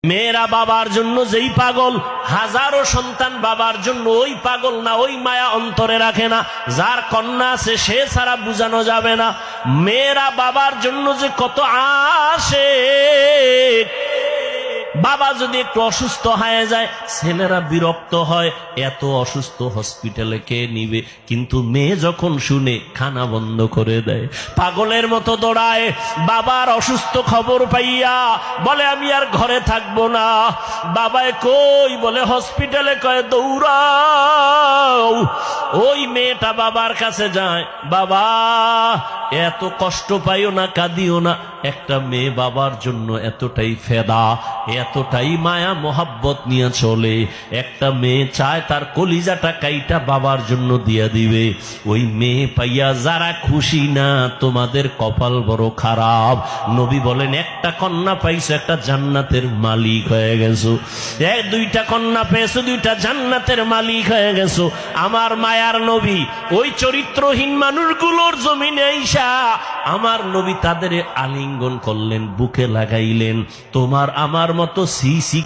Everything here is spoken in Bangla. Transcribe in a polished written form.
মেয়েরা বাবার জন্য যেই পাগল, হাজারো সন্তান বাবার জন্য ওই পাগল না, ওই মায়া অন্তরে রাখে না। যার কন্যা আছে সে ছাড়া বুঝানো যাবে না। মেয়েরা বাবার জন্য যে কত আসে। বাবা যদি একটু অসুস্থ হয়ে যায় ছেলেরা বিরক্ত হয়, এত অসুস্থ হসপিটালে কে নিবে। কিন্তু মেয়ে যখন শুনে খানা বন্ধ করে দেয়, পাগলের মতো দৌড়ায়। বাবার অসুস্থ খবর পাইয়া বলে আমি আর ঘরে থাকবো না। বাবায় কই, বলে হসপিটালে। কয় দৌড়াও। ওই মেয়েটা বাবার কাছে যায়, বাবা এত কষ্ট পাইও না, কাঁদিও না। একটা মেয়ে বাবার জন্য এতটাই ফেদা, এতটাই মায়া মোহাব্বত নিয়ে চলে। একটা মেয়ে চায় তার কলিজাটা কাইটা বাবার জন্য দিয়া দিবে। ওই মেয়ে পাইয়া যারা খুশি না, তোমাদের কপাল বড় খারাপ। নবী বলেন একটা কন্যা পাইছো, একটা জান্নাতের মালিক হয়ে গেছো। দুইটা কন্যা পেয়েছো, দুইটা জান্নাতের মালিক হয়ে গেছো। আমার মায়ার নবী ওই চরিত্রহীন মানুষগুলোর জমিনে আইসা আমার নবী তাদের আলিঙ্গন করলেন, বুকে লাগাইলেন। তোমার আমার মতো সি